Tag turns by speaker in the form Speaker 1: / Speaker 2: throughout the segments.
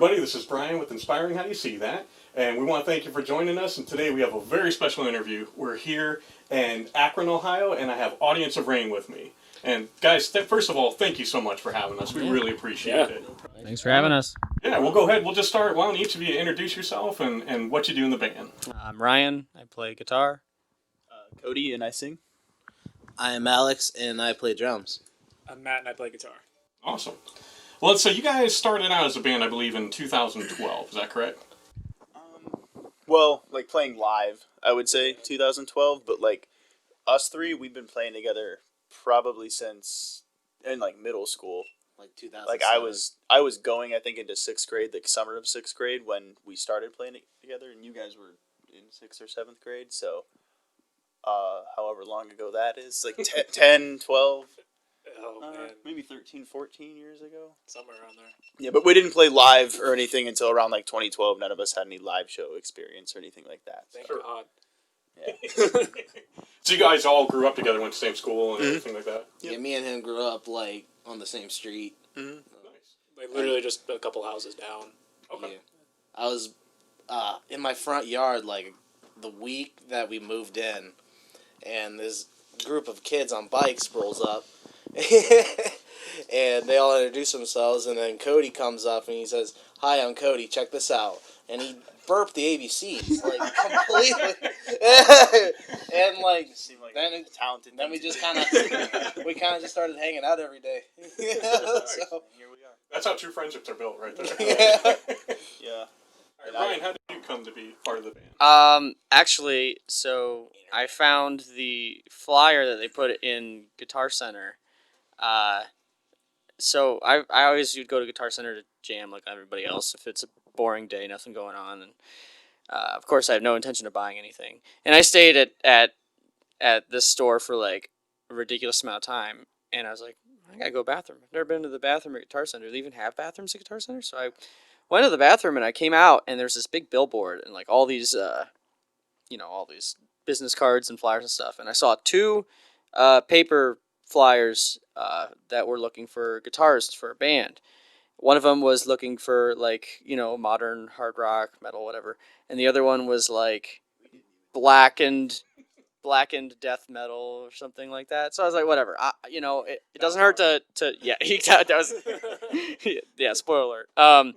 Speaker 1: everybody, this is Brian with Inspiring How Do You See That, and we want to thank you for joining us, and today we have a very special interview. We're here in Akron, Ohio, and I have Audience of Rain with me. And guys, first of all, thank you so much for having us. We really appreciate it.
Speaker 2: Thanks for having us.
Speaker 1: Yeah, we'll go ahead. We'll just start. Why don't each of you introduce yourself and what you do in the band?
Speaker 2: I'm Ryan. I play guitar.
Speaker 3: Cody, and I sing.
Speaker 4: I am Alex, and I play drums.
Speaker 5: I'm Matt, and I play guitar.
Speaker 1: Awesome. Well, so you guys started out as a band, I believe, in 2012. Is that correct?
Speaker 3: Well, like playing live, I would say 2012, but like us three, we've been playing together probably since in like middle school.
Speaker 4: Like 2000.
Speaker 3: Like I was going, I think, into sixth grade, like summer of sixth grade when we started playing together, and you guys were in sixth or seventh grade, so however long ago that is, like 10, 12.
Speaker 5: Oh, man.
Speaker 3: Maybe 13, 14 years ago.
Speaker 5: Somewhere around there.
Speaker 3: Yeah, but we didn't play live or anything until around like 2012. None of us had any live show experience or anything like that.
Speaker 5: Thank
Speaker 3: So.
Speaker 5: God.
Speaker 3: Yeah.
Speaker 1: So you guys all grew up together, went to the same school and everything like that?
Speaker 4: Yeah, me and him grew up like on the same street.
Speaker 3: Mm-hmm.
Speaker 1: Nice.
Speaker 5: Like literally just a couple houses down.
Speaker 1: Okay.
Speaker 4: Yeah. I was in my front yard like the week that we moved in, and this group of kids on bikes rolls up. And they all introduce themselves, and then Cody comes up and he says, "Hi, I'm Cody, check this out." And he burped the ABCs, like, completely. And, like, then,
Speaker 3: talented.
Speaker 4: then we just kind of just started hanging out every day. So,
Speaker 3: Here we are.
Speaker 1: That's how true friendships are built, right there.
Speaker 4: yeah.
Speaker 3: Yeah.
Speaker 1: All right, Ryan, how did you come to be part of the band?
Speaker 2: Actually, so I found the flyer that they put in Guitar Center. So I always would go to Guitar Center to jam like everybody else if it's a boring day, nothing going on, and of course I have no intention of buying anything. And I stayed at this store for like a ridiculous amount of time, and I was like, I gotta go bathroom. I've never been to the bathroom at Guitar Center. Do they even have bathrooms at Guitar Center? So I went to the bathroom and I came out, and there's this big billboard and like all these all these business cards and flyers and stuff, and I saw two paper flyers that were looking for guitarists for a band. One of them was looking for like modern hard rock, metal, whatever, and the other one was like blackened death metal or something like that. So I was like, whatever. It doesn't hurt to yeah, that was yeah, spoiler alert.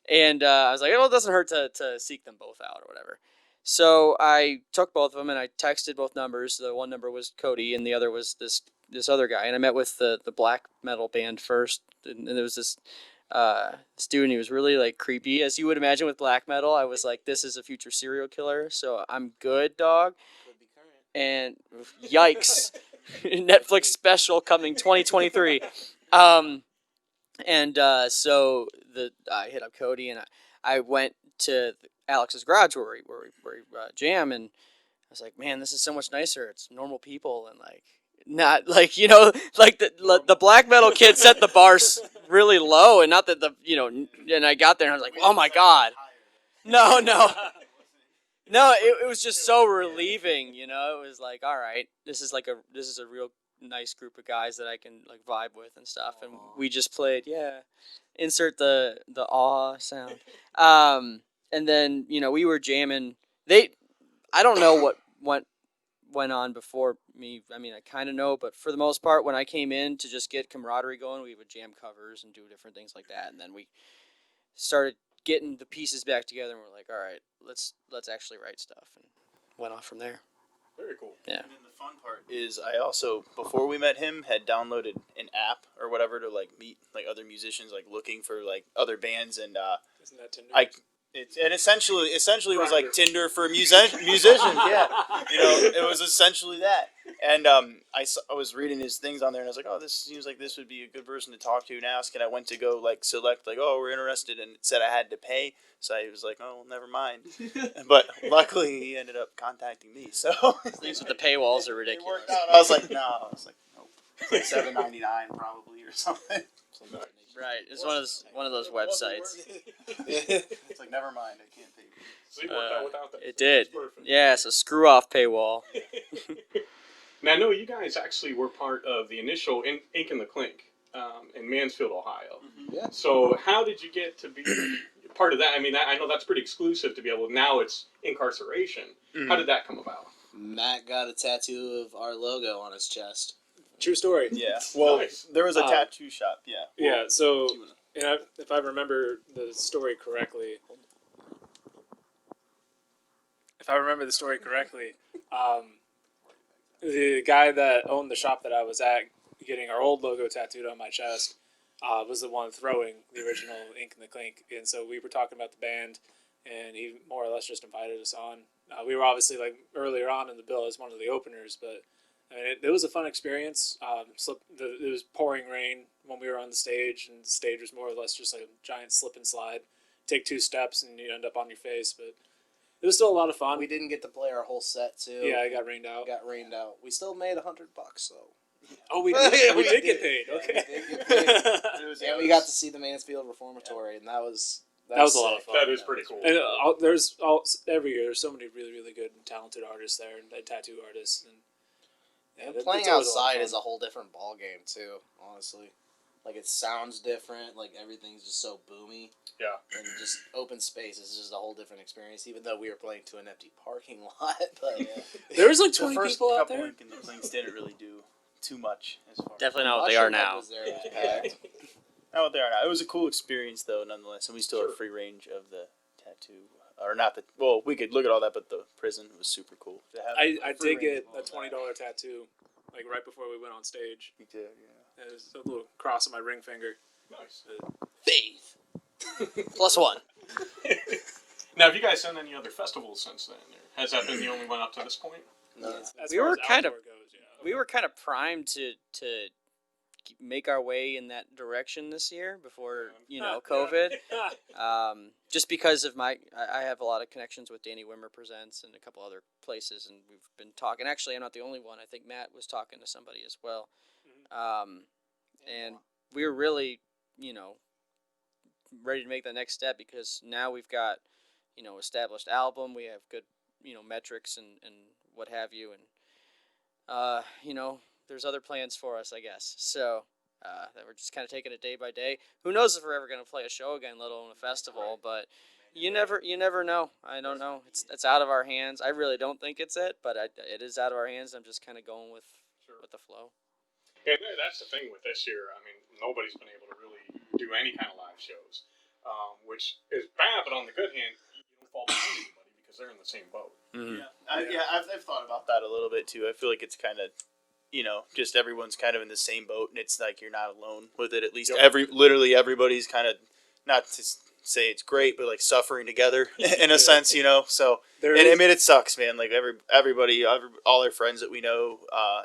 Speaker 2: And I was like, well, it doesn't hurt to seek them both out or whatever. So I took both of them and I texted both numbers. The one number was Cody and the other was this other guy. And I met with the black metal band first, and there was this dude, and he was really like creepy, as you would imagine with black metal. I was like, this is a future serial killer, so I'm good, dog. And yikes, Netflix special coming 2023. So I hit up Cody and I went to Alex's garage where we jam, and I was like, man, this is so much nicer. It's normal people, and like not like like the black metal kid set the bar really low, and not that and I got there and I was like, oh my god, no, it was just so relieving, it was like, all right, this is a real nice group of guys that I can like vibe with and stuff, and we just played, insert the awe sound, and then we were jamming. I don't know what went on before me. I mean, I kind of know, but for the most part, when I came in to just get camaraderie going, we would jam covers and do different things like that, and then we started getting the pieces back together, and we're like, all right, let's actually write stuff, and went off from there.
Speaker 1: Very cool.
Speaker 2: Yeah.
Speaker 3: And then the fun part is I also, before we met him, had downloaded an app or whatever to like meet like other musicians, like looking for like other bands, and
Speaker 5: Isn't that Tinder?
Speaker 3: It essentially was like Tinder for musicians. Yeah, it was essentially that. And I was reading his things on there, and I was like, oh, this seems like this would be a good person to talk to and ask. And I went to go like select like, oh, we're interested, and it said I had to pay. So I was like, oh, well, never mind. But luckily, he ended up contacting me. So
Speaker 2: Things with the paywalls are
Speaker 3: it
Speaker 2: ridiculous.
Speaker 3: worked out. I was like, no. I was like, nope. It's like $7.99 probably or something.
Speaker 2: Right, it's one of those websites.
Speaker 3: It's like, never mind, I can't pay you.
Speaker 1: So you worked out without that.
Speaker 2: It did.
Speaker 1: That's perfect.
Speaker 2: Yeah, so screw off paywall.
Speaker 1: Now, I know you guys actually were part of the initial Ink and the Clink in Mansfield, Ohio.
Speaker 4: Yeah.
Speaker 1: So how did you get to be part of that? I mean, I know that's pretty exclusive to be able. Now it's incarceration. How did that come about?
Speaker 4: Matt got a tattoo of our logo on his chest.
Speaker 5: True story.
Speaker 3: Yeah. Well,
Speaker 1: Nice.
Speaker 3: there was a tattoo shop. Yeah.
Speaker 5: Yeah. So, if I remember the story correctly, the guy that owned the shop that I was at, getting our old logo tattooed on my chest, was the one throwing the original Ink and the Clink. And so we were talking about the band, and he more or less just invited us on. We were obviously like earlier on in the bill as one of the openers, but I mean, it was a fun experience. It was pouring rain when we were on the stage, and the stage was more or less just like a giant slip and slide. Take 2 steps and you end up on your face, but it was still a lot of fun.
Speaker 4: We didn't get to play our whole set too.
Speaker 5: Yeah, it got rained out.
Speaker 4: We still made $100 though.
Speaker 5: Oh, we did. We did get
Speaker 4: did.
Speaker 5: paid. Okay.
Speaker 4: We did get paid. And we got to see the Mansfield Reformatory, and that was
Speaker 5: That was a lot of
Speaker 4: sick.
Speaker 5: fun.
Speaker 1: That is pretty cool.
Speaker 5: And every year there's so many really, really good and talented artists there, and tattoo artists. And
Speaker 4: Playing
Speaker 5: it's always a lot of
Speaker 4: outside
Speaker 5: fun.
Speaker 4: is a whole different ball game too. Honestly, like it sounds different. Like everything's just so boomy.
Speaker 1: Yeah.
Speaker 4: And just open space is just a whole different experience. Even though we were playing to an empty parking lot, but
Speaker 5: There was like
Speaker 3: The
Speaker 5: 20
Speaker 3: first
Speaker 5: people out
Speaker 3: couple
Speaker 5: there.
Speaker 3: Ink and the Clinks didn't really do too much as far.
Speaker 2: Definitely not what they are now.
Speaker 4: Was there, it was packed.
Speaker 3: Not what they are now. It was a cool experience though, nonetheless, and we still have free range of the tattoo, or not the. Well, we could look at all that, but the prison was super cool. To have
Speaker 5: I
Speaker 3: free
Speaker 5: did
Speaker 3: range
Speaker 5: get
Speaker 3: of all
Speaker 5: a
Speaker 3: that.
Speaker 5: $20 tattoo, like right before we went on stage.
Speaker 3: We did, yeah.
Speaker 5: There's a little cross on my ring finger.
Speaker 1: Nice.
Speaker 2: Faith. +1.
Speaker 1: Now, have you guys done any other festivals since then? Or has that been the only one up to this point?
Speaker 4: No.
Speaker 5: As
Speaker 2: We
Speaker 5: far
Speaker 2: were
Speaker 5: as
Speaker 2: kind of-
Speaker 5: outdoor goes, yeah.
Speaker 2: We were kind of primed to make our way in that direction this year before COVID. Just because of I have a lot of connections with Danny Wimmer Presents and a couple other places, and we've been talking. Actually, I'm not the only one. I think Matt was talking to somebody as well. And we were really, ready to make the next step because now we've got, established album. We have good, metrics and what have you, and there's other plans for us, I guess. So that we're just kind of taking it day by day. Who knows if we're ever going to play a show again, let alone a festival? But you never know. I don't know. It's out of our hands. I really don't think it's it, but it is out of our hands. I'm just kind of going with the flow.
Speaker 1: And that's the thing with this year. I mean, nobody's been able to really do any kind of live shows, which is bad. But on the good hand, you don't fall behind anybody because they're in the same boat.
Speaker 2: Mm-hmm.
Speaker 3: I've thought about that a little bit too. I feel like it's kind of, just everyone's kind of in the same boat, and it's like you're not alone with it. At least literally everybody's kind of, not to say it's great, but like suffering together in a sense, So I mean, it sucks, man. Like everybody, all our friends that we know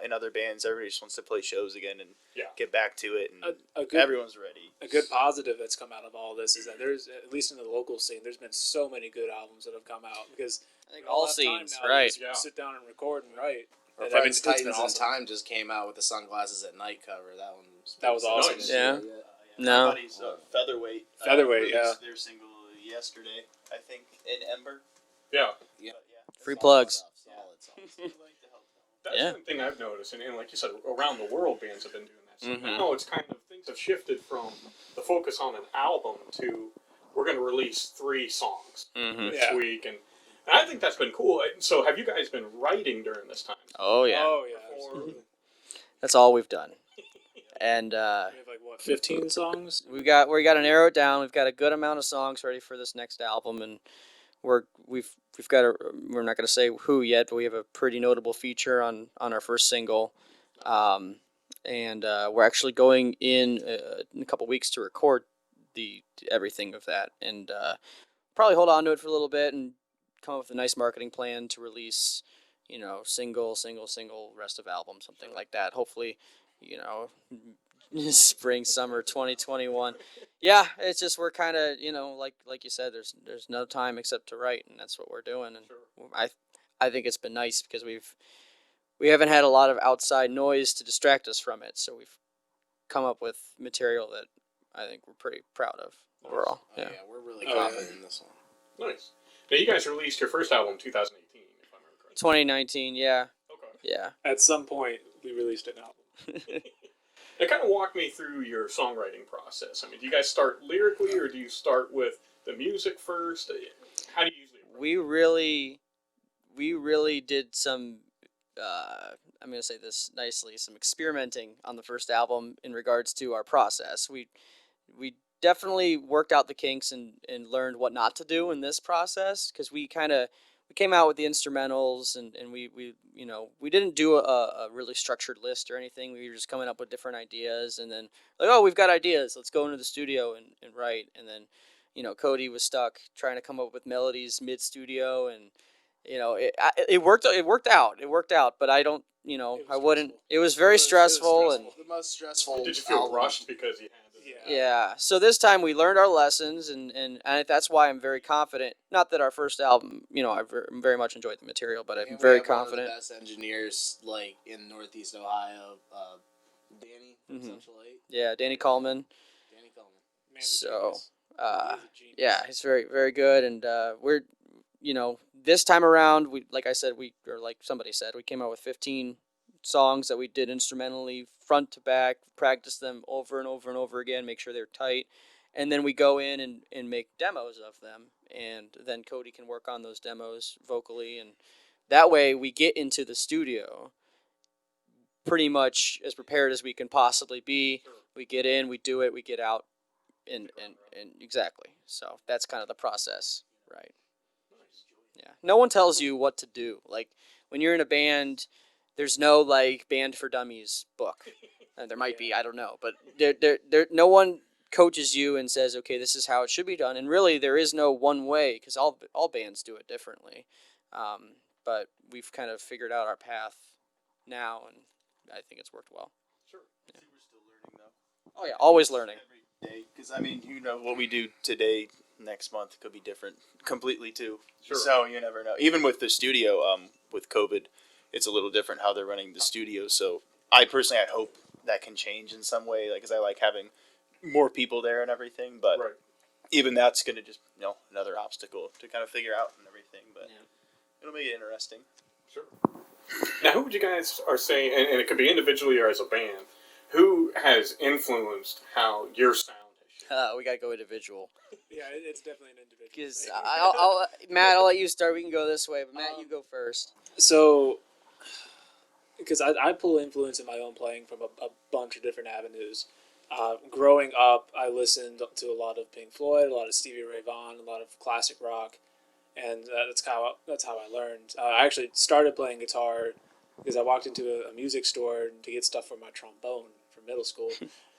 Speaker 3: in other bands, everybody just wants to play shows again and get back to it, and everyone's ready.
Speaker 5: A good positive that's come out of all this is that there's, at least in the local scene, there's been so many good albums that have come out because
Speaker 2: I think
Speaker 5: we don't
Speaker 2: all
Speaker 5: have time
Speaker 2: scenes,
Speaker 5: now to
Speaker 2: right?
Speaker 5: just sit down and record and write.
Speaker 4: Our
Speaker 5: And I mean,
Speaker 4: friends
Speaker 5: it's been
Speaker 4: Titans
Speaker 5: awesome.
Speaker 4: in Time just came out with the Sunglasses at Night cover.
Speaker 5: That was awesome.
Speaker 1: Nice.
Speaker 2: Yeah. No.
Speaker 3: Buddies, Featherweight.
Speaker 5: Featherweight,
Speaker 3: released their single yesterday, I think, in Ember.
Speaker 1: Yeah.
Speaker 2: Free plugs.
Speaker 4: Solid.
Speaker 1: That's
Speaker 2: Yeah.
Speaker 1: one thing I've noticed, and like you said, around the world, bands have been doing that. So
Speaker 2: Mhm.
Speaker 1: now it's kind of, things have shifted from the focus on an album to we're going to release 3 songs
Speaker 2: Mm-hmm.
Speaker 1: this
Speaker 5: Yeah.
Speaker 1: week, and I think that's been cool. So have you guys been writing during this time?
Speaker 2: Oh yeah.
Speaker 5: Oh yeah, absolutely.
Speaker 2: That's all we've done. And
Speaker 5: We have like 15 songs.
Speaker 2: we got to narrow it down. We've got a good amount of songs ready for this next album, and we've got we're not going to say who yet, but we have a pretty notable feature on our first single, and we're actually going in a couple weeks to record the everything of that, and probably hold on to it for a little bit and come up with a nice marketing plan to release, single, rest of album, something like that. Hopefully, spring, summer 2021. Yeah, it's just we're kind of, like you said, there's no time except to write, and that's what we're doing. And I think it's been nice because we haven't had a lot of outside noise to distract us from it, so we've come up with material that I think we're pretty proud of overall.
Speaker 4: Oh,
Speaker 2: Yeah.
Speaker 4: we're really confident in this one.
Speaker 1: Nice. Now, you guys released your first album in 2018, if I remember correctly.
Speaker 2: 2019, yeah.
Speaker 1: Okay.
Speaker 2: Yeah.
Speaker 5: At some point, we released an album.
Speaker 1: Now, kind of walk me through your songwriting process. I mean, do you guys start lyrically, or do you start with the music first? How do you usually approach
Speaker 2: We really did some. I'm gonna say this nicely. Some experimenting on the first album in regards to our process. We definitely worked out the kinks and learned what not to do in this process because we came out with the instrumentals and we didn't do a really structured list or anything. We were just coming up with different ideas and then like, oh, we've got ideas, let's go into the studio and write. And then Cody was stuck trying to come up with melodies mid studio, and it worked out, but I don't, I wouldn't. It was very stressful, and
Speaker 4: the most stressful.
Speaker 1: Did you feel
Speaker 4: album.
Speaker 1: rushed because you had to?
Speaker 2: yeah. So this time we learned our lessons, and that's why I'm very confident. Not that our first album, I very much enjoyed the material, but I'm
Speaker 4: And we
Speaker 2: very
Speaker 4: have one of
Speaker 2: confident.
Speaker 4: the best engineers like in Northeast Ohio, Danny from
Speaker 2: Mhm.
Speaker 4: Central 8.
Speaker 2: Yeah, Danny Coleman.
Speaker 4: Danny Coleman.
Speaker 5: Man,
Speaker 2: So,
Speaker 5: he's a genius.
Speaker 2: yeah, he's very, very good, and we're, this time around, like I said, or like somebody said, we came out with 15 songs that we did instrumentally, front to back, practice them over and over and over again, make sure they're tight, and then we go in and make demos of them, and then Cody can work on those demos vocally, and that way we get into the studio pretty much as prepared as we can possibly be. We get in, we do it, we get out, and exactly. So that's kind of the process, right? Yeah. No one tells you what to do. Like when you're in a band, there's no like band for dummies book. There might be, I don't know, but there no one coaches you and says, okay, this is how it should be done. And really, there is no one way because all bands do it differently. But we've kind of figured out our path now, and I think it's worked well.
Speaker 1: Sure.
Speaker 3: We're still learning though.
Speaker 2: Oh yeah, always learning.
Speaker 3: Every day, because what we do today, next month could be different completely too.
Speaker 1: Sure.
Speaker 3: So you never know. Even with the studio, with COVID, it's a little different how they're running the studio. So I personally, I hope that can change in some way, like, because I like having more people there and everything. But
Speaker 1: Right.
Speaker 3: even that's gonna just another obstacle to kind of figure out and everything. But
Speaker 2: Yeah.
Speaker 3: it'll make it interesting.
Speaker 1: Sure. Now, who would you guys are saying, and it could be individually or as a band, who has influenced how your sound has shaped?
Speaker 2: We gotta go individual.
Speaker 5: Yeah, it's definitely an individual
Speaker 2: Because
Speaker 5: thing.
Speaker 2: Matt, I'll let you start. We can go this way, but Matt, you go first.
Speaker 5: So, because I pull influence in my own playing from a bunch of different avenues. Growing up, I listened to a lot of Pink Floyd, a lot of Stevie Ray Vaughan, a lot of classic rock, and that's how I learned. I actually started playing guitar because I walked into a music store to get stuff for my trombone from middle school,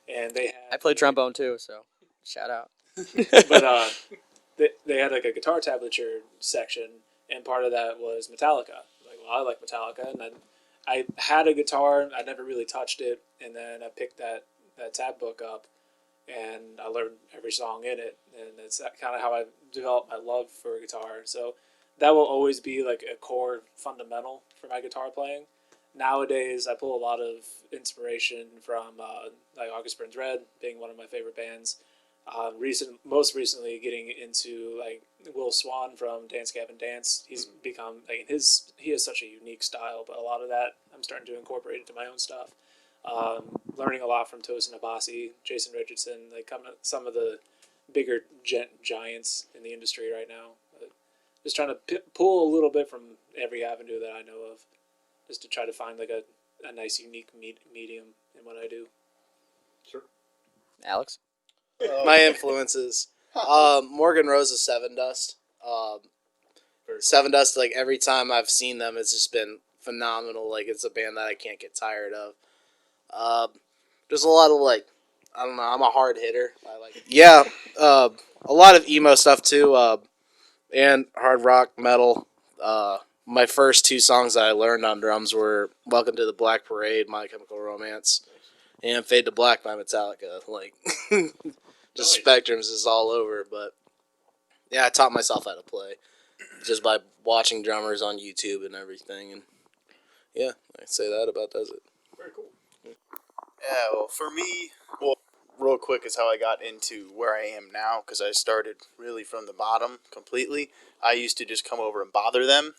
Speaker 5: and they had.
Speaker 2: I played trombone too, so shout out.
Speaker 5: But they had like a guitar tablature section, and part of that was Metallica. Like, well, I like Metallica, and then I had a guitar. I never really touched it, and then I picked that tab book up, and I learned every song in it, and it's kind of how I developed my love for guitar. So that will always be like a core fundamental for my guitar playing. Nowadays, I pull a lot of inspiration from like August Burns Red being one of my favorite bands. Most recently, getting into like Will Swan from Dance Gavin Dance. He's become like he has such a unique style, but a lot of that I'm starting to incorporate into my own stuff. Learning a lot from Tosin Abasi, Jason Richardson, like some of the bigger giants in the industry right now. Just trying to pull a little bit from every avenue that I know of, just to try to find like a nice unique medium in what I do.
Speaker 1: Sure.
Speaker 2: Alex?
Speaker 4: My influences. Morgan Rose's Seven Dust. Seven Dust, like every time I've seen them, it's just been phenomenal. Like it's a band that I can't get tired of. There's a lot of like, I don't know, I'm a hard hitter. A lot of emo stuff too, and hard rock, metal. My first two songs that I learned on drums were Welcome to the Black Parade, My Chemical Romance, and Fade to Black by Metallica. Like, just spectrums is all over. But yeah, I taught myself how to play just by watching drummers on YouTube and everything. And yeah, I'd say that about does it.
Speaker 1: Very cool.
Speaker 3: Yeah, well, for me, real quick is how I got into where I am now, because I started really from the bottom completely. I used to just come over and bother them,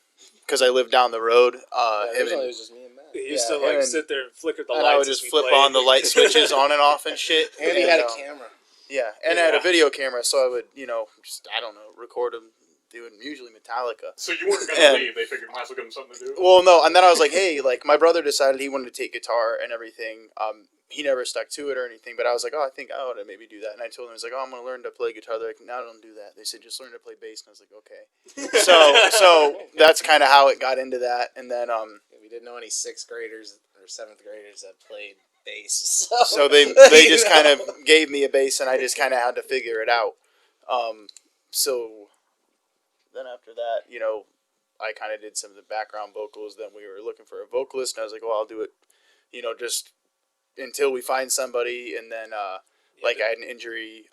Speaker 3: because I lived down the road.
Speaker 4: Originally it was just me and Matt.
Speaker 5: He used to sit there and flicker the lights.
Speaker 3: And I would just flip on the light switches on and off and shit.
Speaker 4: And he had a camera.
Speaker 3: Yeah, and I had a video camera, so I would, just, I don't know, record them doing usually Metallica.
Speaker 1: So you weren't gonna
Speaker 3: And-
Speaker 1: leave. They figured might as well give them something to do.
Speaker 3: Well, no, and then I was like, hey, like, my brother decided he wanted to take guitar and everything. He never stuck to it or anything, but I was like, I think I ought to maybe do that. And I told him, I was like, I'm going to learn to play guitar. They're like, no, don't do that. They said, just learn to play bass. And I was like, okay. So that's kind of how it got into that. And then,
Speaker 4: We didn't know any 6th graders or 7th graders that played bass.
Speaker 3: so they just kind of gave me a bass, and I just kind of had to figure it out. So then after that, I kind of did some of the background vocals. Then we were looking for a vocalist, and I was like, well, I'll do it, just until we find somebody. And then, I had an injury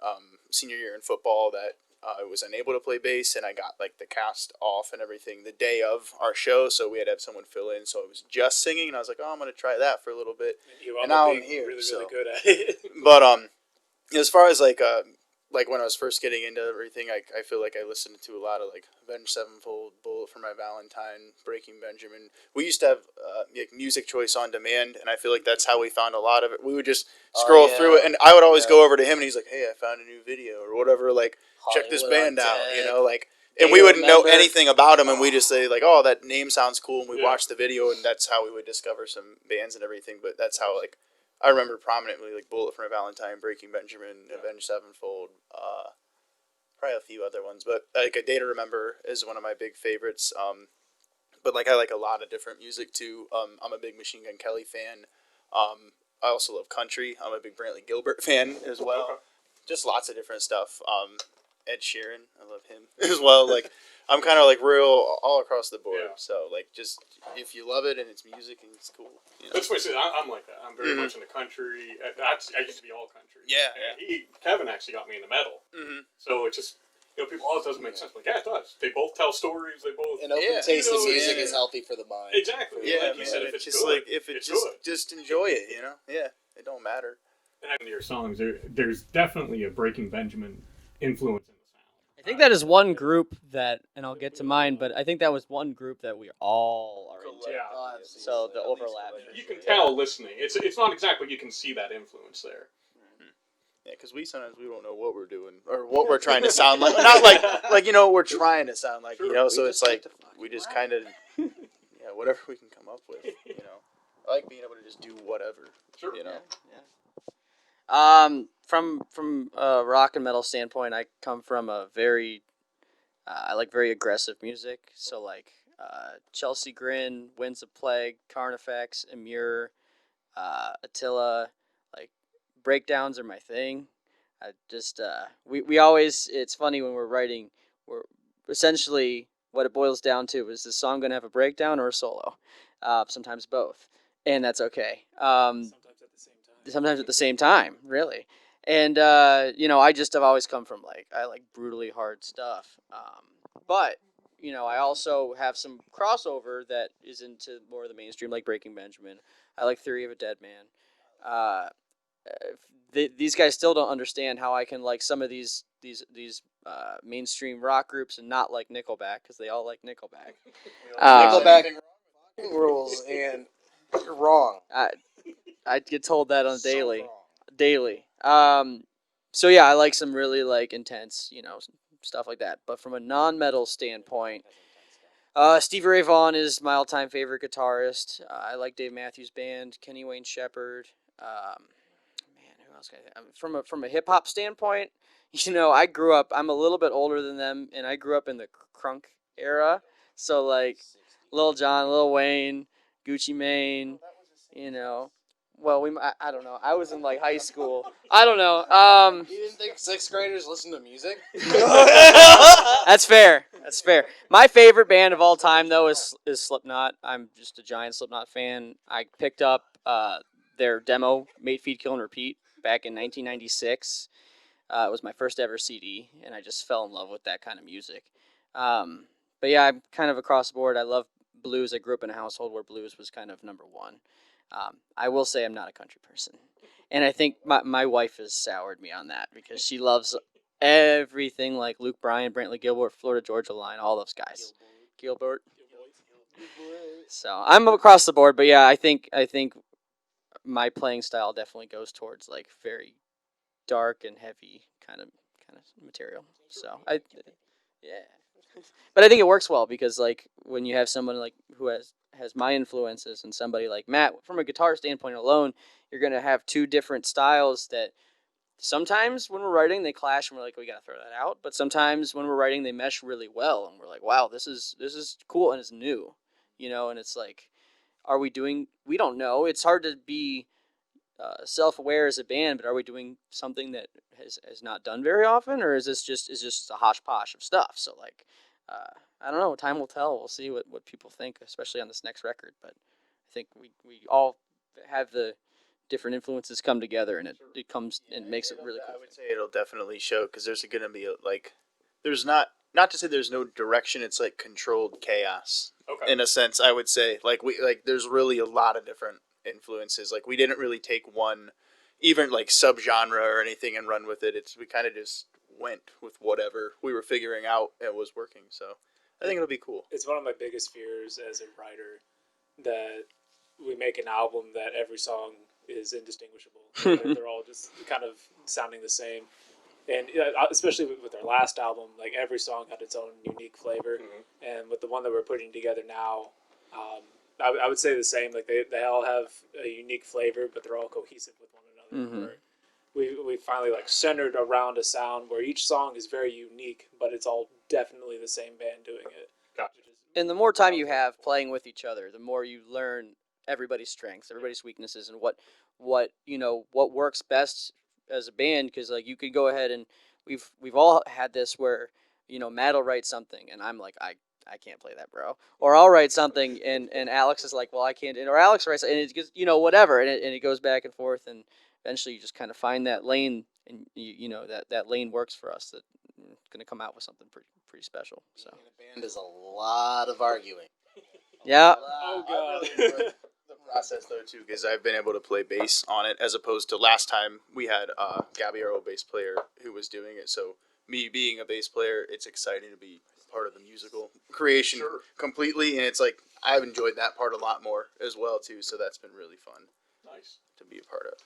Speaker 3: senior year in football that I was unable to play bass, and I got like the cast off and everything the day of our show, so we had to have someone fill in. So I was just singing, and I was like, I'm gonna try that for a little bit.
Speaker 5: And
Speaker 3: now I'm
Speaker 5: being
Speaker 3: here,
Speaker 5: really,
Speaker 3: so.
Speaker 5: really good at it.
Speaker 3: But as far as like when I was first getting into everything, I feel like I listened to a lot of like Avenged Sevenfold, Bullet for My Valentine, Breaking Benjamin. We used to have music choice on demand, and I feel like that's how we found a lot of it. We would just scroll through it, and I would always go over to him, and he's like, "Hey, I found a new video or whatever. Like, check this band out, And we wouldn't know anything about him, and we just say like, "Oh, that name sounds cool," and we watch the video, and that's how we would discover some bands and everything. But that's how like I remember prominently like Bullet for My Valentine, Breaking Benjamin, Avenged Sevenfold, probably a few other ones. But like A Day to Remember is one of my big favorites. But like I like a lot of different music too. I'm a big Machine Gun Kelly fan. I also love country. I'm a big Brantley Gilbert fan as well.
Speaker 1: Okay.
Speaker 3: Just lots of different stuff. Ed Sheeran, I love him as well. Like I'm kind of like real all across the board.
Speaker 1: Yeah.
Speaker 3: So like just if you love it and it's music and it's cool.
Speaker 1: That's what I said. I'm like that. I'm very much into country. I used to be all country.
Speaker 3: Yeah,
Speaker 1: And Kevin actually got me into metal.
Speaker 3: Mm-hmm.
Speaker 1: So it's just, people, it doesn't make sense. Like, yeah, it does. They both tell stories. They both.
Speaker 4: An open
Speaker 3: Yeah.
Speaker 4: taste in music
Speaker 3: yeah.
Speaker 4: is healthy for the mind.
Speaker 1: Exactly.
Speaker 3: Yeah,
Speaker 1: like you said, if it's
Speaker 3: just
Speaker 1: good,
Speaker 3: like if
Speaker 1: it's
Speaker 3: just
Speaker 1: good.
Speaker 3: just enjoy it, Yeah, it don't matter.
Speaker 1: And your songs, there's definitely a Breaking Benjamin influence in the sound.
Speaker 2: I think that is one group that, and I'll get to mine, but I think that was one group that we all are into.
Speaker 1: Yeah.
Speaker 2: So the overlap.
Speaker 1: You can tell listening. It's not exactly, you can see that influence there.
Speaker 3: Yeah, because we sometimes we don't know what we're doing or what we're trying to sound like. Not like we're trying to sound like, So it's like we just kind of whatever we can come up with. I like being able to just do whatever.
Speaker 1: Sure.
Speaker 2: From a rock and metal standpoint, I come from a very, I like very aggressive music. So like Chelsea Grin, Winds of Plague, Carnifex, Emmure, Attila, like breakdowns are my thing. I just we always, it's funny when we're writing, we're essentially what it boils down to is this song gonna have a breakdown or a solo, sometimes both, and that's okay. Sometimes at the same time, really. And, I just have always come from, I like brutally hard stuff. But, I also have some crossover that is into more of the mainstream, like Breaking Benjamin. I like Theory of a Dead Man. These guys still don't understand how I can like some of these mainstream rock groups and not like Nickelback, because they all like Nickelback.
Speaker 4: Nickelback rules, and you're wrong.
Speaker 2: I get told that on
Speaker 4: So wrong.
Speaker 2: daily. So yeah, I like some really like intense, stuff like that. But from a non-metal standpoint, Stevie Ray Vaughan is my all-time favorite guitarist. I like Dave Matthews Band, Kenny Wayne Shepherd. Who else? From a hip hop standpoint, I grew up. I'm a little bit older than them, and I grew up in the crunk era. So like Lil Jon, Lil Wayne, Gucci Mane, Well, I don't know. I was in like high school. I don't know.
Speaker 4: You didn't think 6th graders listen to music?
Speaker 2: That's fair. That's fair. My favorite band of all time though is Slipknot. I'm just a giant Slipknot fan. I picked up their demo, Mate, Feed, Kill, and Repeat, back in 1996. It was my first ever CD, and I just fell in love with that kind of music. But yeah, I'm kind of across the board. I love blues. I grew up in a household where blues was kind of number one. I will say I'm not a country person. And I think my wife has soured me on that because she loves everything like Luke Bryan, Brantley Gilbert, Florida Georgia Line, all those guys. Gilbert. So I'm across the board, but yeah, I think my playing style definitely goes towards like very dark and heavy kind of material. So yeah. But I think it works well because like when you have someone like who has my influences and somebody like Matt, from a guitar standpoint alone, you're gonna have two different styles that sometimes when we're writing they clash and we're like we gotta throw that out. But sometimes when we're writing they mesh really well and we're like wow this is cool and it's new, and it's like we don't know. It's hard to be self-aware as a band, but are we doing something that has not done very often, or is this just a hodgepodge of stuff? So like, I don't know. Time will tell. We'll see what people think, especially on this next record. But I think we all have the different influences come together, and it comes and makes it really cool.
Speaker 3: I would say it'll definitely show because there's going to be there's not to say there's no direction. It's like controlled chaos in a sense. I would say there's really a lot of different influences. Like we didn't really take one even like subgenre or anything and run with it. We kind of just went with whatever we were figuring out and was working. So I think it'll be cool.
Speaker 5: It's one of my biggest fears as a writer that we make an album that every song is indistinguishable. They're all just kind of sounding the same. And especially with our last album, like every song had its own unique flavor. Mm-hmm. And with the one that we're putting together now, I would say the same. Like they all have a unique flavor, but they're all cohesive with one another. Mm-hmm. We finally like centered around a sound where each song is very unique, but it's all definitely the same band doing it.
Speaker 1: Gotcha.
Speaker 2: And the more time you have playing with each other, the more you learn everybody's strengths, everybody's weaknesses, and what works best as a band. Because like you could go ahead and we've all had this where Matt will write something and I'm like I can't play that, bro. Or I'll write something and Alex is like, well, I can't. Or Alex writes and it just whatever, and it goes back and forth, and eventually you just kind of find that lane, and that lane works for us. That it's going to come out with something pretty special. So
Speaker 4: being in a band is a lot of arguing.
Speaker 2: Yeah.
Speaker 5: Oh god.
Speaker 3: I really enjoyed the process though too, because I've been able to play bass on it as opposed to last time we had Gabby, our old bass player, who was doing it. So me being a bass player, it's exciting to be part of the musical creation completely, and it's like I've enjoyed that part a lot more as well too. So that's been really fun.
Speaker 1: Nice
Speaker 3: to be a part of.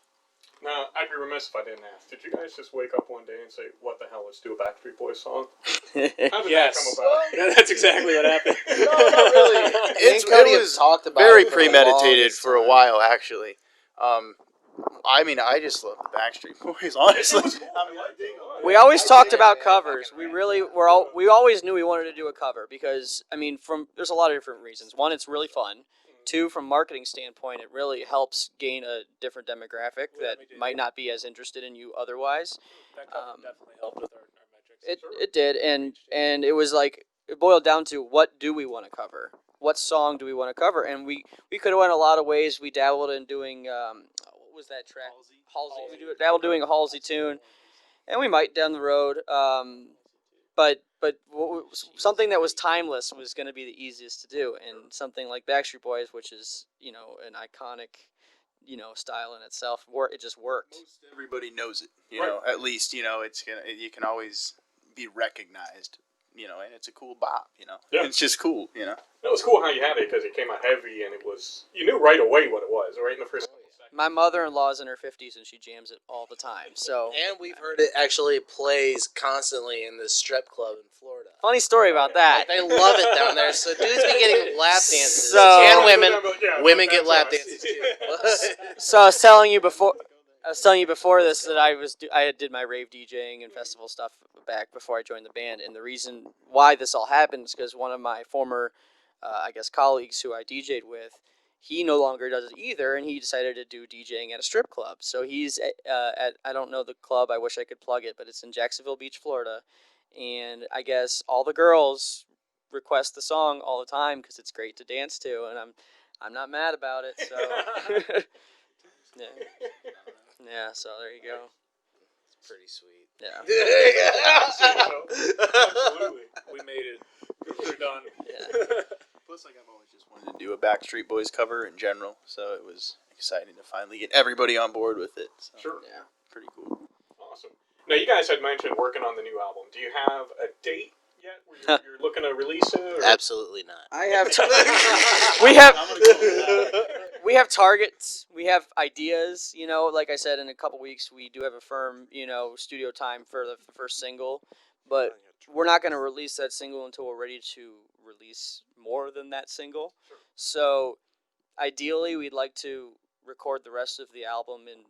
Speaker 1: Now, I'd be remiss if I didn't ask. Did you guys just wake up one day and say, "What the hell? Let's do a Backstreet Boys song"? How did that come about?
Speaker 5: That's exactly what happened.
Speaker 3: No, not really. It was
Speaker 4: talked about
Speaker 3: very
Speaker 4: it for the
Speaker 3: premeditated
Speaker 4: longest
Speaker 3: for a
Speaker 4: time.
Speaker 3: while, actually. I mean, I just love the Backstreet Boys, honestly.
Speaker 2: We always talked about covers. We always knew we wanted to do a cover because there's a lot of different reasons. One, it's really fun. Two, from a marketing standpoint, it really helps gain a different demographic that might not be as interested in you otherwise.
Speaker 5: That cover definitely helped with our metrics.
Speaker 2: It did, and it was like it boiled down to what do we want to cover? What song do we want to cover? And we could have went a lot of ways. We dabbled in doing what was that track? Halsey. We dabbled doing a Halsey tune, and we might down the road. But something that was timeless was going to be the easiest to do, and something like Backstreet Boys, which is an iconic style in itself, it just worked.
Speaker 3: Most everybody knows it, at least you can always be recognized, and it's a cool bop,
Speaker 1: Yeah.
Speaker 3: It's just cool,
Speaker 1: It was cool how you had it because it came out heavy and you knew right away what it was, right in the first couple seconds.
Speaker 2: My mother-in-law's in her 50s and she jams it all the time. So
Speaker 4: And we've heard it actually plays constantly in this strip club in Florida.
Speaker 2: funny story about that.
Speaker 4: They love it down there. So dudes be getting lap dances.
Speaker 2: So-
Speaker 4: And women.
Speaker 1: Yeah,
Speaker 4: Women
Speaker 1: that's
Speaker 4: get lap
Speaker 1: us.
Speaker 4: dances too.
Speaker 2: So I was telling you before this that I did my rave DJing and festival stuff back before I joined the band, and the reason why this all happened is because one of my former, colleagues who I DJ'd with, he no longer does it either, and he decided to do DJing at a strip club. So he's at I don't know the club. I wish I could plug it, but it's in Jacksonville Beach, Florida, and I guess all the girls request the song all the time because it's great to dance to, and I'm not mad about it. So yeah. So there you go.
Speaker 4: It's pretty sweet.
Speaker 2: Yeah.
Speaker 1: Absolutely.
Speaker 5: We made it. We're done.
Speaker 2: Yeah.
Speaker 3: Plus, I've always just wanted to do a Backstreet Boys cover in general, so it was exciting to finally get everybody on board with it. So,
Speaker 1: Sure.
Speaker 3: Yeah, pretty cool.
Speaker 1: Awesome. Now, you guys had mentioned working on the new album. Do you have a date yet where you're looking to release it? Or?
Speaker 4: Absolutely not.
Speaker 2: I have. We have. we have targets, we have ideas. You know, like I said, in a couple weeks we do have a firm, studio time for the first single, but we're not going to release that single until we're ready to release more than that single. So ideally, we'd like to record the rest of the album in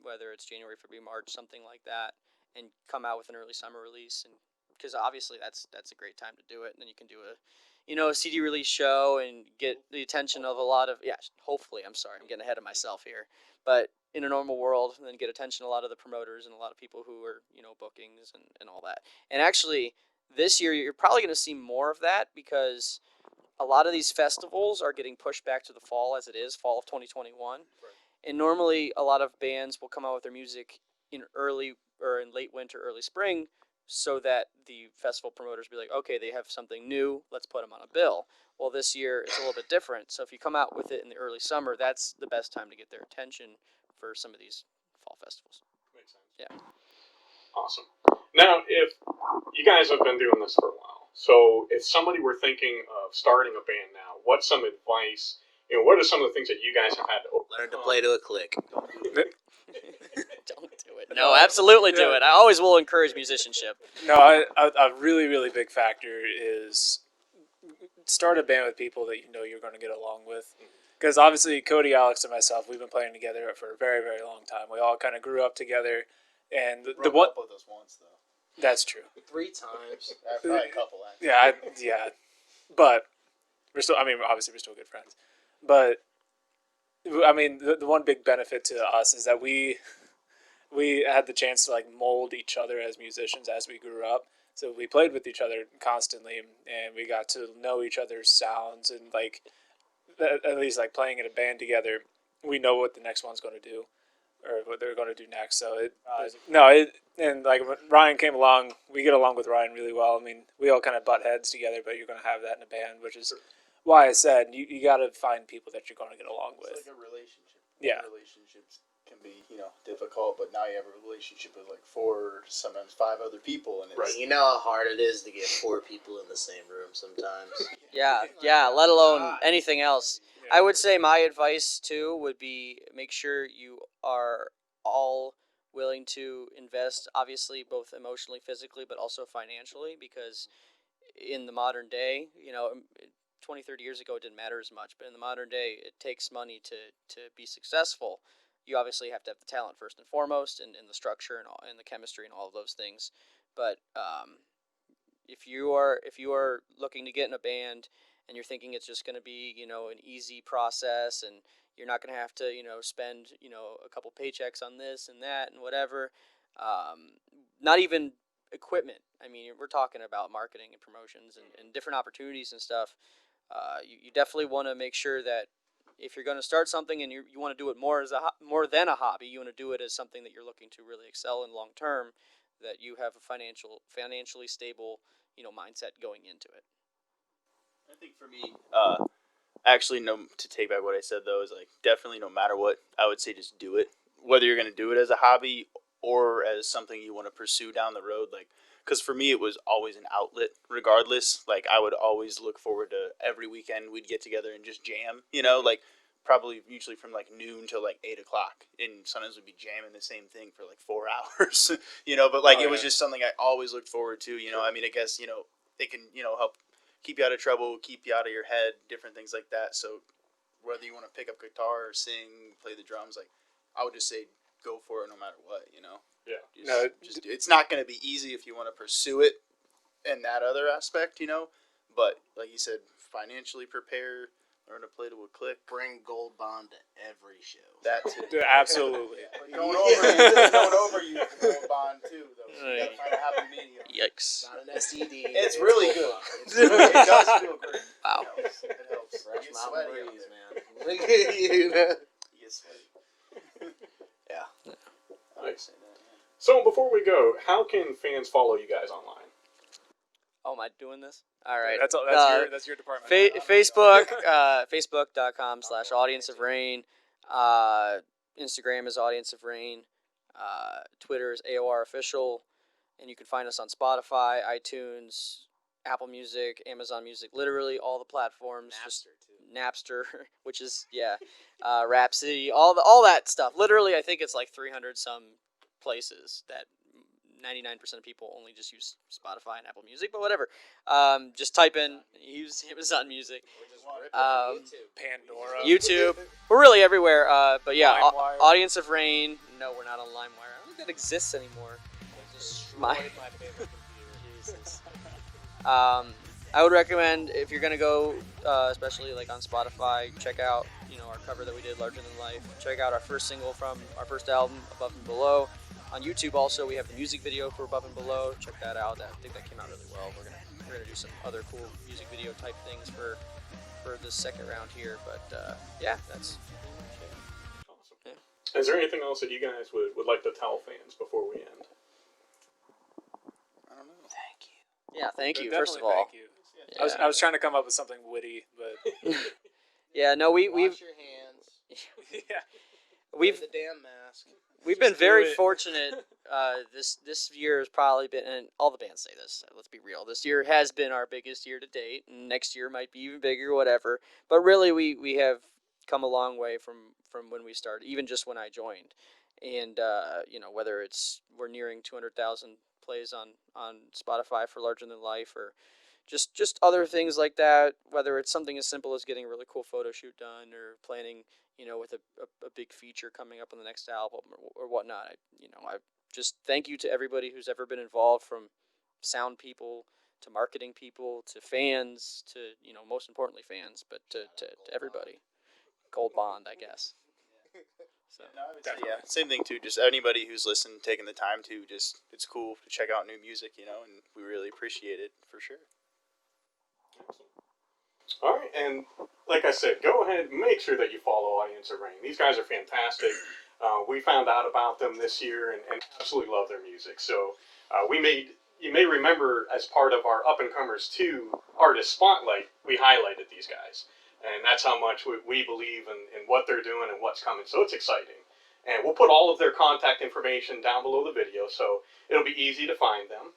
Speaker 2: whether it's January, February, March, something like that, and come out with an early summer release. And because obviously that's a great time to do it, and then you can do a CD release show and get the attention of a lot of hopefully, I'm sorry, I'm getting ahead of myself here, but in a normal world, and then get attention a lot of the promoters and a lot of people who are bookings and all that. And actually, this year you're probably going to see more of that because a lot of these festivals are getting pushed back to the fall, as it is fall of 2021. Right. And normally a lot of bands will come out with their music in early or in late winter, early spring, so that the festival promoters be like, okay, they have something new, let's put them on a bill. Well, this year it's a little bit different. So if you come out with it in the early summer, that's the best time to get their attention for some of these fall festivals.
Speaker 1: Makes sense.
Speaker 2: Yeah.
Speaker 1: Awesome. Now, if you guys have been doing this for a while, so if somebody were thinking of starting a band now, what's some advice? What are some of the things that you guys have had to overcome?
Speaker 4: Learn to play to a click.
Speaker 2: Don't do it. No, absolutely do it. I always will encourage musicianship.
Speaker 5: No, a really, really big factor is start a band with people that you know you're going to get along with. Because obviously, Cody, Alex, and myself, we've been playing together for a very, very long time. We all kind of grew up together. And the one.
Speaker 3: Broke up with us once, though.
Speaker 5: That's true.
Speaker 4: 3 times.
Speaker 3: Probably a couple, actually.
Speaker 5: Yeah. But we're still, obviously we're still good friends. But, the one big benefit to us is that we had the chance to, mold each other as musicians as we grew up. So we played with each other constantly, and we got to know each other's sounds. And, at least, playing in a band together, we know what the next one's going to do. Or what they're going to do next. So when Ryan came along, we get along with Ryan really well. We all kind of butt heads together, but you're going to have that in a band, which is why I said you got to find people that you're going to get along with.
Speaker 3: It's like a relationship.
Speaker 5: Yeah.
Speaker 3: Relationships can be, difficult, but now you have a relationship with 4, sometimes 5 other people, and it's
Speaker 1: Right.
Speaker 4: You know how hard it is to get 4 people in the same room sometimes.
Speaker 2: Yeah, let alone anything else. I would say my advice, too, would be make sure you are all willing to invest, obviously, both emotionally, physically, but also financially, because in the modern day, 20, 30 years ago, it didn't matter as much, but in the modern day, it takes money to be successful. You obviously have to have the talent first and foremost, and the structure and the chemistry and all of those things. But if you are looking to get in a band and you're thinking it's just going to be an easy process and you're not going to have to spend a couple paychecks on this and that and whatever, not even equipment. We're talking about marketing and promotions and different opportunities and stuff. You definitely want to make sure that if you're going to start something and you want to do it more than a hobby, you want to do it as something that you're looking to really excel in long term, that you have a financially stable mindset going into it.
Speaker 3: I think for me, actually, to take back what I said, though, is definitely no matter what, I would say just do it. Whether you're going to do it as a hobby or as something you want to pursue down the road, because for me it was always an outlet regardless. I would always look forward to every weekend we'd get together and just jam, probably usually from noon till 8 o'clock, and sometimes we'd be jamming the same thing for 4 hours, but it was just something I always looked forward to. I guess it can help keep you out of trouble, keep you out of your head, different things like that. So whether you want to pick up guitar or sing, play the drums, I would just say go for it no matter what,
Speaker 1: Yeah.
Speaker 3: It's not going to be easy if you want to pursue it in that other aspect, but like you said, financially prepare, learn to play to a click.
Speaker 4: Bring Gold Bond to every show.
Speaker 3: That too.
Speaker 5: Absolutely.
Speaker 3: Going over you Gold Bond too, though. So you gotta find a happy medium.
Speaker 2: Yikes.
Speaker 4: Not an STD.
Speaker 3: It's really good.
Speaker 4: It
Speaker 3: It does feel great.
Speaker 2: Wow.
Speaker 3: It helps.
Speaker 4: Fresh
Speaker 3: You get
Speaker 4: mountain
Speaker 3: sweaty out
Speaker 4: breeze,
Speaker 3: there.
Speaker 4: man. You know?
Speaker 3: You get sweaty.
Speaker 4: Yeah.
Speaker 3: I would say that, yeah.
Speaker 1: So before we go, how can fans follow you guys online?
Speaker 2: Oh, am I doing this? All right.
Speaker 5: That's your department.
Speaker 2: Facebook, facebook.com/Audience of Rain. Instagram is Audience of Rain. Twitter is AOR Official. And you can find us on Spotify, iTunes, Apple Music, Amazon Music, literally all the platforms. Just Napster, which is Rhapsody, all that stuff. Literally, I think it's like 300 some places that 99% of people only just use Spotify and Apple Music, but whatever. Just type in, use Amazon Music,
Speaker 5: Pandora.
Speaker 2: YouTube. We're really everywhere. But yeah,
Speaker 5: LimeWire.
Speaker 2: Audience of Rain. No, we're not on LimeWire. I don't think that exists anymore.
Speaker 5: My favorite computer.
Speaker 2: Jesus. I would recommend if you're gonna go, especially like on Spotify, check out our cover that we did, Larger Than Life. Check out our first single from our first album, Above and Below. On YouTube also we have the music video for Above and Below. Check that out. I think that came out really well. We're gonna do some other cool music video type things for this second round here. But yeah, that's pretty much it.
Speaker 1: Awesome.
Speaker 2: Yeah.
Speaker 1: Is there anything else that you guys would like to tell fans before we end?
Speaker 3: I don't know.
Speaker 2: Thank you. Yeah, thank you.
Speaker 5: Definitely
Speaker 2: First of all,
Speaker 5: thank you.
Speaker 2: Yeah.
Speaker 5: I was trying to come up with something witty, but
Speaker 2: Yeah, no, we've
Speaker 4: Wash your hands.
Speaker 5: yeah.
Speaker 2: we've
Speaker 4: Wear the damn mask.
Speaker 2: We've been
Speaker 5: Just do
Speaker 2: very
Speaker 5: it.
Speaker 2: fortunate. This year has probably been, and all the bands say this. Let's be real. This year has been our biggest year to date, and next year might be even bigger, whatever. But really, we have come a long way from when we started, even just when I joined. And whether it's we're nearing 200,000 plays on Spotify for Larger Than Life, or just other things like that. Whether it's something as simple as getting a really cool photo shoot done, or planning, with a big feature coming up on the next album or whatnot. I just thank you to everybody who's ever been involved, from sound people to marketing people to fans to, most importantly fans, but to everybody. Gold bond, I guess. So
Speaker 3: No, I would say, yeah, same thing too. Just anybody who's listened, taking the time to it's cool to check out new music, and we really appreciate it for sure.
Speaker 1: All right, and like I said, go ahead and make sure that you follow Audience of Rain. These guys are fantastic. We found out about them this year and absolutely love their music. So you may remember, as part of our Up and Comers 2 Artist Spotlight, we highlighted these guys. And that's how much we believe in what they're doing and what's coming. So it's exciting. And we'll put all of their contact information down below the video, so it'll be easy to find them.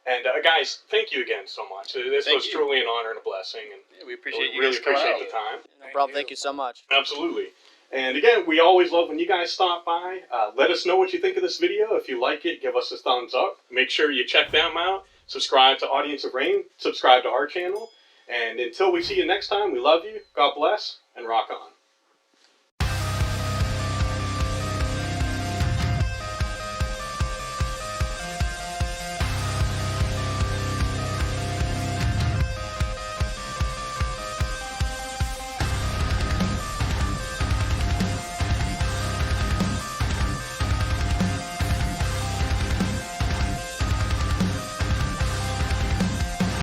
Speaker 1: And guys, thank you again so much. This
Speaker 3: Thank
Speaker 1: was
Speaker 3: you.
Speaker 1: truly an honor and a blessing. And
Speaker 3: Yeah, we appreciate you
Speaker 1: really
Speaker 3: guys coming
Speaker 1: appreciate
Speaker 3: out.
Speaker 1: the time.
Speaker 2: no problem. Thank you so much.
Speaker 1: Absolutely. And again, we always love when you guys stop by. Let us know what you think of this video. If you like it, give us a thumbs up. Make sure you check them out. Subscribe to Audience of Rain. Subscribe to our channel. And until we see you next time, we love you. God bless, and rock on.